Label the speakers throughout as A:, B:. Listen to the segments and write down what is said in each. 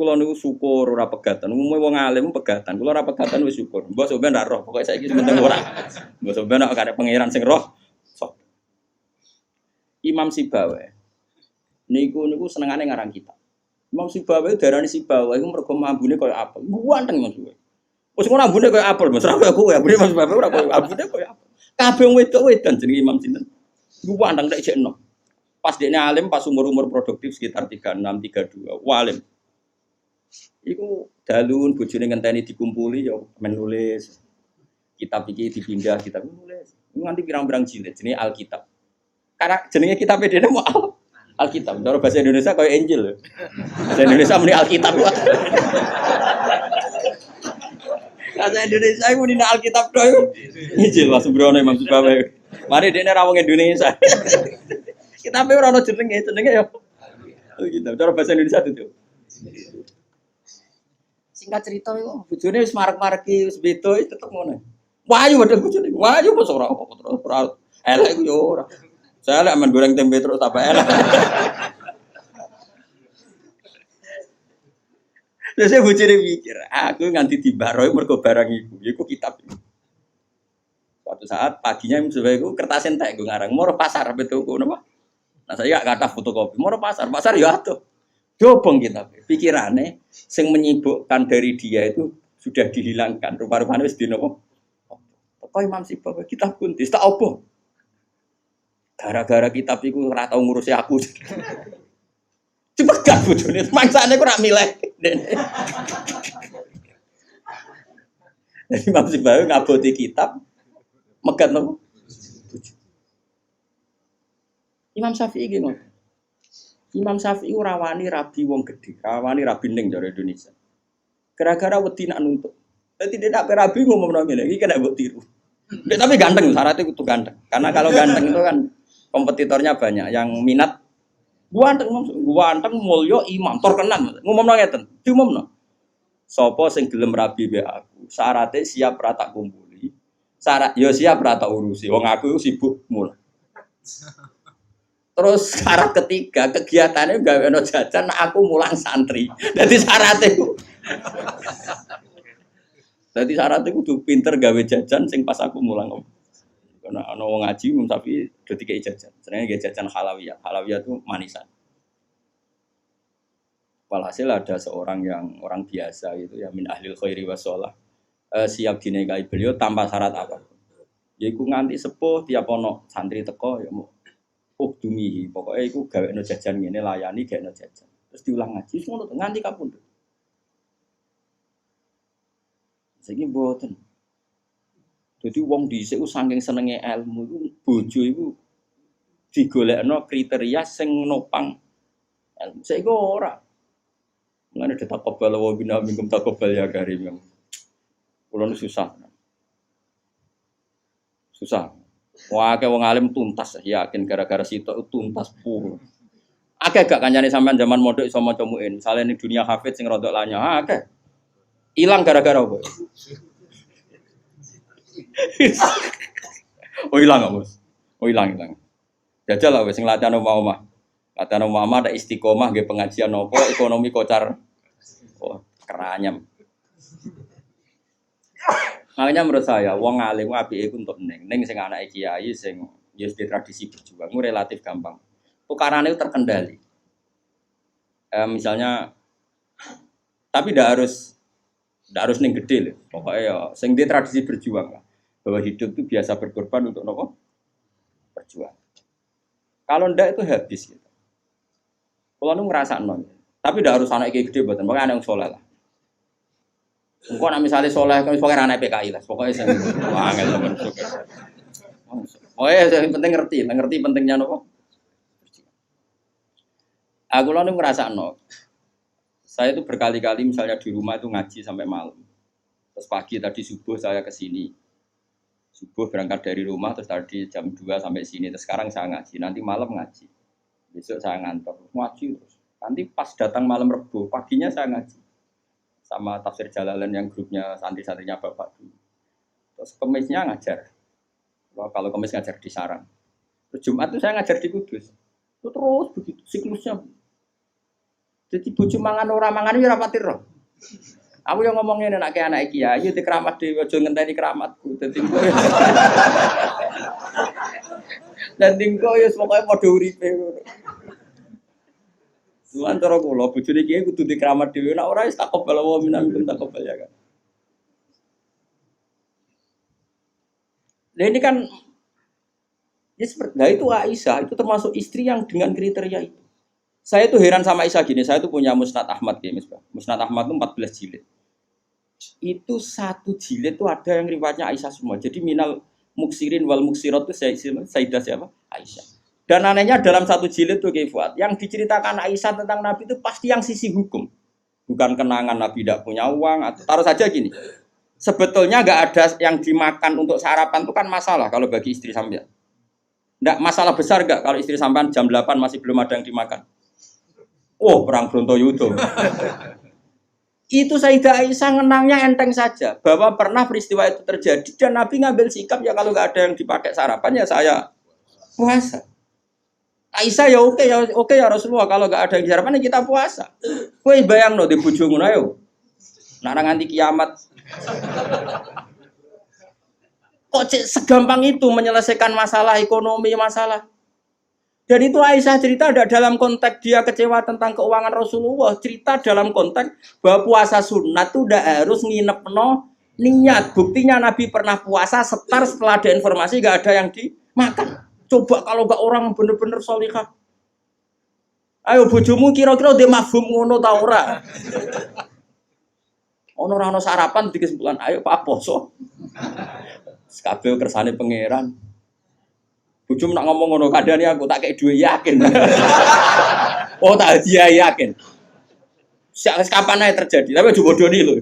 A: kula niku syukur ora pegatan. Umume wong alim pegatan. Kula ora pegatan wis syukur. Mbok sampean ra roh, pokoke saiki penting ora. Mbok sampean nek gak ada pangeran sing roh. Sok. Imam Sibawa. Niku senengane ngarang kitab. Imam Sibawa darani Sibawa iku mergo ambune koyo apel. Buanteng Mas. Wis ngono ambune koyo apel, Mas. Ora koyo ambune Mas Sibawa ora koyo ambune koyo apel. Kabeh wong wedok-wedan jenenge Imam sinten. Buanteng tak jek enom. Pas dekne alim pas umur-umur produktif sekitar 36, 32. Walim. Iku dalun bojone ngenteni dikumpuli ya menulis. Kitab iki dipindah, kitab nulis. Nganti pirang-pirang jilid jenenge Alkitab. Karena jenenge kitab dene mau Alkitab. Cara bahasa Indonesia koyo Injil. Bahasa Indonesia muni Alkitab. Bahasa Indonesia muni Alkitab to iku. Injil Mas Brono Imam Sibawa. Mari dekne ra wong Indonesia. Kitabe ora ono jenenge ya. Alkitab. Cara bahasa Indonesia itu. Singkat cerita iku bojone wis marek-mareki wis beda tetep ngono. Wayu padha bojone. Wayu mos ora apa terus ora elek ku yo ora. Saya elek men goreng tempe terus tambah elek. Terus saya bojone mikir, aku nganti dibaroi mergo barang iku kitab. Suatu saat paginya Mbah iku kertas entek nggo ngarang, moro pasar betul napa? Nah saya gak kata fotokopi, moro pasar ya atuh. Dobong kitab. Pikirane sing menyibukkan dari dia itu sudah dihilangkan. Rupa-rupane wis dinopo. Apa Imam Sibawa kitab kuntis tak opo? Gara-gara kitab iku ora tau ngurusi aku. Cepegat bojone, mangsane ku ora milih. Jadi Imam Sibawa ngaboti kitab megat nopo? Imam Syafi'i iki ngono. Imam Syafi'i ora wani rabi wong gedhe, rawani rabi ning jare Indonesia. Gara-gara wedi nak nuntut. Dadi tidak rabi ngomong ngene, iki kena mbok tiru. Tapi ganteng, syaratnya kudu ganteng. Karena kalau ganteng itu kan kompetitornya banyak yang minat. Ganteng mulya imam terkenal. Ngomongno ngeten, diumumno. Sapa sing gelem rabi mbek aku, syaratnya siap ra tak kumpuli. Syarat ya siap ra tak urusi. Wong aku sibuk mul. Terus syarat ketiga kegiatannya gawe ono jajan, aku mulang santri. Jadi syaratnya Jadi syaratnya kudu pinter gawe jajan sing pas aku mulang. Karena ana wong ngaji mung tapi do dikei jajan. Senenge gawe jajan halawiyah. Halawiyah itu manisan. Walhasil ada seorang yang orang biasa gitu ya min ahlil khairi wassalah. Siap dinikahi beliau tanpa syarat apa. Yaiku nganti sepuh tiap ono santri teko ya mau dumihi, pokoknya itu gawe no jajan ngene layani gawe no jajan. Terus diulang ngaji ngono nganti kapundhut. Saiki mboten. Dadi wong dhisik saking senenge ilmu iku bojo iku digolekno kriteria sing nopang ilmu. Saiki ora. Ngene ditakobal wa bina minkum takobal ya karim. Kulo susah. Susah. Wah, wong alim tuntas, yakin gara-gara sitok tuntas pur. Akeh gak kancane sampean zaman mondok iso maca muin. Misale ning dunia hafid sing rodok lanya, akeh. Ilang gara-gara apa? Oh ilang kok, Bos. Oh ilang. Jajal lah wis sing latihan omah-omah. Latihan omah ada istiqomah nggih pengajian apa ekonomi kocar. Oh, keranyam. Makanya menurut saya, wong alim apike iku untuk ning sing anake kiai sing ya di tradisi berjuang itu relatif gampang. Tukarannya itu terkendali. Misalnya, tapi tidak harus ning gede loh. Pokoknya ya, sing di tradisi berjuang lah. Bahwa hidup itu biasa berkorban untuk nopo berjuang. Kalau ndak itu habis gitu. Kalau nu ngerasa non, tapi tidak harus anak kiai gede buatan. Pokoknya anak yang soleh lah. Engko nek misale saleh kok pokoke ana PKI lah. Pokoke sing angel temen syukur. Oh ya, yang penting ngerti pentingnya nopo. Aku lalu ngerasakno. Saya itu berkali-kali misalnya di rumah itu ngaji sampai malam. Terus pagi tadi subuh saya ke sini. Subuh berangkat dari rumah terus tadi jam 2 sampai sini. Terus sekarang saya ngaji, nanti malam ngaji. Besok saya ngantor ngaji terus. Nanti pas datang malam Rebo, paginya saya ngaji. Sama tafsir Jalalain yang grupnya santri-santrinya Bapak dulu. Terus Kemisnya ngajar. Kalau Kemis ngajar di Sarang. Terus Jumat itu saya ngajar di Kudus. Itu terus begitu siklusnya. Jadi bojo mangan ora mangan ya ora pati roh. Aku yang ngomongin anak kiai di keramat dhewe aja ngenteni keramatku. Dadi engko ya. Dan engko ya pokoke padha uripe ngono. Tuhan cara kula bojone kiai kudu di keramat dhewe nek ora wis takobal wa minkum takobal ya kan. Nah ini kan ya seperti, nah itu Aisyah itu termasuk istri yang dengan kriteria itu. Saya tuh heran sama Aisyah gini, saya tuh punya Musnad Ahmad ya, Musnad Ahmad itu 14 jilid. Itu satu jilid tuh ada yang riwayatnya Aisyah semua. Jadi minal muksirin wal muksirat itu Sayyidah siapa? Aisyah. Dan anehnya dalam satu jilid tuh Kifat, yang diceritakan Aisyah tentang Nabi itu pasti yang sisi hukum. Bukan kenangan Nabi tidak punya uang atau taruh saja gini. Sebetulnya nggak ada yang dimakan untuk sarapan itu kan masalah kalau bagi istri sampean. Nggak masalah besar nggak kalau istri sampean jam 8 masih belum ada yang dimakan. Oh, perang Brontoyudo. Itu Sayyidah Aisyah ngenangnya enteng saja bahwa pernah peristiwa itu terjadi dan Nabi ngambil sikap ya kalau nggak ada yang dipakai sarapan ya saya puasa. Aisyah ya oke ya Rasulullah kalau nggak ada yang sarapan ya kita puasa. Kowe bayangno di bojomu ayo. Nak nganti kiamat. Kok segampang itu menyelesaikan masalah ekonomi masalah. Dan itu Aisyah cerita ada dalam konteks dia kecewa tentang keuangan Rasulullah. Cerita dalam konteks bahwa puasa sunat itu udah harus nginepno niat. Buktinya Nabi pernah puasa setar setelah ada informasi gak ada yang dimakan. Coba kalau gak orang bener-bener sholihah. Ayo bojomu kira-kira dia mafhum ngono ta ora? Ono ora ono sarapan di kesimpulan ayo Pak poso. Kabeh kersane pangeran. Bujum nak ngomong ngono kadane aku tak kei duwe yakin. Oh tak dia yakin. Sak kapan ae terjadi, tapi aja bodoni lho.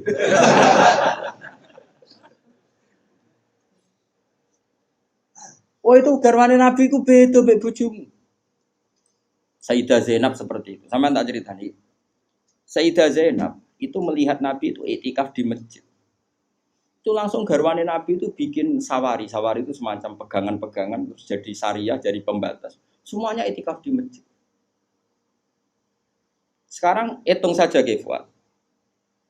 A: Oh itu garwane Nabi ku beda mbek bojomu. Sayyidah Zainab seperti itu. Sampeyan tak ceritani. Sayyidah Zainab itu melihat Nabi itu itikaf di masjid. Itu langsung garwane Nabi itu bikin sawari itu semacam pegangan-pegangan terus jadi syariah, jadi pembatas. Semuanya itikaf di masjid. Sekarang hitung saja Gefwa.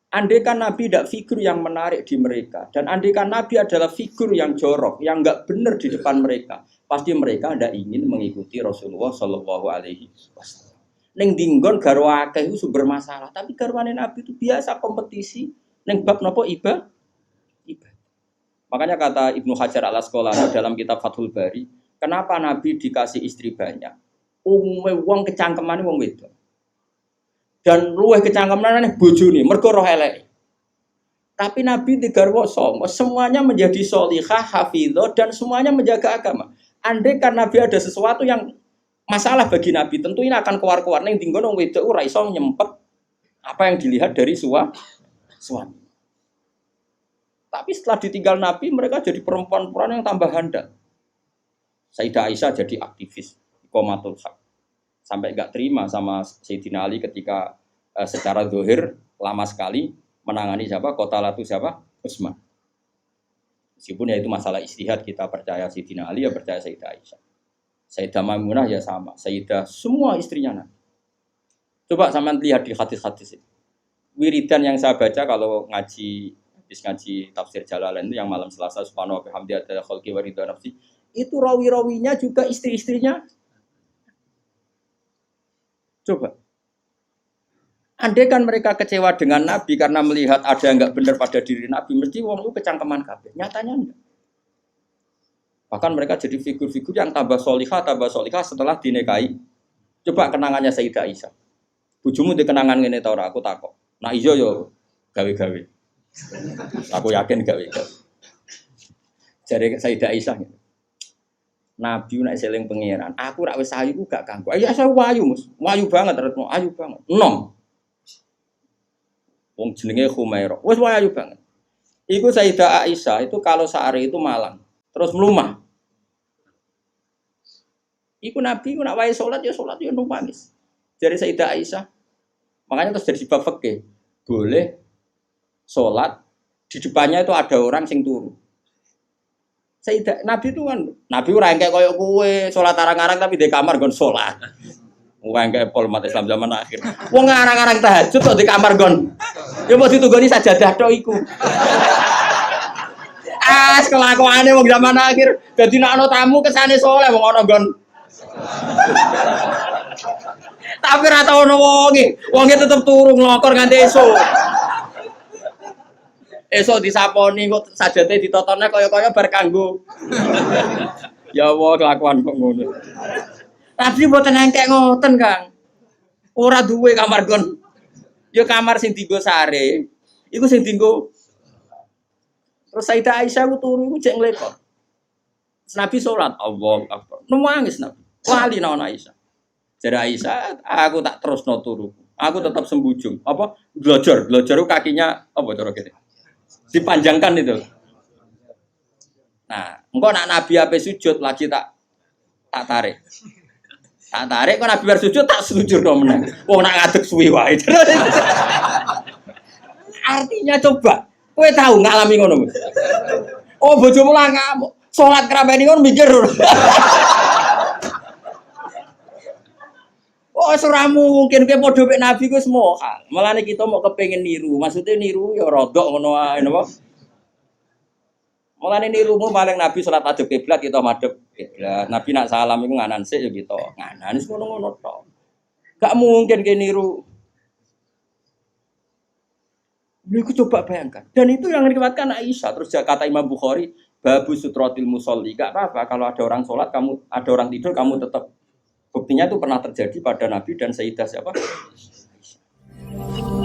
A: Andaikan Nabi tidak figur yang menarik di mereka dan andaikan Nabi adalah figur yang jorok, yang enggak benar di depan mereka, pasti mereka tidak ingin mengikuti Rasulullah Shallallahu Alaihi Wasallam. Neng dinggon garwa akeh itu sumber masalah, tapi garwane Nabi itu biasa kompetisi. Neng bab nopo ibadah. Makanya kata Ibnu Hajar al-Asqalani dalam kitab Fathul Bari, kenapa Nabi dikasih istri banyak? Umumnya wong kecangkeman wong wedok. Dan luwih kecangkeman bojone mergo roh elek. Tapi Nabi digarwa semuanya menjadi sholihah, hafidhah dan semuanya menjaga agama. Andai kan Nabi ada sesuatu yang masalah bagi Nabi, tentu ini akan keluar-keluar ning dinggon wong wedok ora iso nyempet apa yang dilihat dari suami. Tapi setelah ditinggal Nabi, mereka jadi perempuan-perempuan yang tambah handal. Sayyidah Aisyah jadi aktivis, iqamatul haq. Sampai enggak terima sama Sayyidina Ali ketika secara zahir lama sekali menangani siapa? Qatalatu siapa? Utsman. Meskipun ya itu masalah ijtihad, kita percaya Sayyidina Ali, ya percaya Sayyidah Aisyah. Sayyidah Maimunah ya sama, Sayyidah semua istrinya Nabi. Coba sampean lihat di hadis-hadis itu. Wiridan yang saya baca kalau ngaji tafsir Jalalain itu yang malam Selasa subhanahu wa bihamdihi adada khalqi wa ridha nafsi itu rawi-rawinya juga istri-istrinya. Coba andai kan mereka kecewa dengan Nabi karena melihat ada yang enggak benar pada diri Nabi, mesti wong itu kecangkeman kabeh. Nyatanya enggak. Bahkan mereka jadi figur-figur yang tambah solihah setelah dinikahi. Coba kenangannya Sayyidah Aisyah. Bojomu di kenangan ngene ta ora? Aku takok. Nah iya yo gawe-gawe. Aku yakin gak wika. Jadi Sayyidah Aisyah Nabi nak seling pangeran. Aku rak wis ayu gak kanggo. Ayo saya wayu, Mus. Wayu banget, ayu banget. Enom. Wong jenenge Khumairah. Wis wayu banget. Iku Sayyidah Aisyah itu kalau sehari itu malang, terus melumah. Iku Nabi ku nak wae salat ya nangis. Jadi Sayyidah Aisyah. Makanya terus jadi bab fikih. Boleh sholat di depannya itu ada orang sing turu. Sayyidah Nabi itu kan Nabi ora engke koyo kowe sholat arang-arang tapi di kamar nggon sholat. Wong kayak pol umat Islam zaman akhir. Wong ngarang-ngarang tahajud kok di kamar gon. Ya mau ditunggoni sajadah tok iku. Kelakuane wong zaman akhir. Dadi nek ana tamu kesane soleh wong ana gon. Tapi ora tau ono wonge tetep turu nglokor nganti esuk. Esuk disaponi kok sajate ditotone kaya-kaya bar kanggo. Ya Allah kelakuan kok ngono. Tapi mboten engkek ngoten, Kang. Ora duwe kamar gon. Ya kamar sing dienggo sare. Iku sing dienggo. Terus Sayyidah Aisyah ku turu iku jek nglekor. Nabi salat, Allahu Akbar. Nangis Nabi. Lali nang Aisyah. Jare Aisyah, aku tak terusno turu. Aku tetap sembujung. Apa? Glojor kakinya apa cara kene? Dipanjangkan itu. Nah, engko nak Nabi ape sujud lagi tak tarik. Tak tarik kok Nabi bar sujud tak sujudno meneh. Wong nak ngadeg suwi wae. Artinya coba, kowe tahu ngalami ngono. Oh, bojomu lah ngamuk. Salat krameni ngono mikir. Oh, ora mungkin kowe padha mek Nabi ku semua. Malane kita mau kepengin niru. Maksudnya niru ya rodok ngono wae napa? Mulane nirumu paling Nabi salat madhep kiblat kita madhep kiblat. Nabi nak salam iku nganan sik ya kita. Nganan wis ngono-ngono tok. Gak mungkin ke niru. Iku coba bayangkan. Dan itu yang diriwayatkan Aisyah. Terus kata Imam Bukhari, babu sutratil musolli. Gak apa-apa kalau ada orang sholat, ada orang tidur, kamu tetap. Buktinya itu pernah terjadi pada Nabi dan Sayyidah siapa? Aisyah.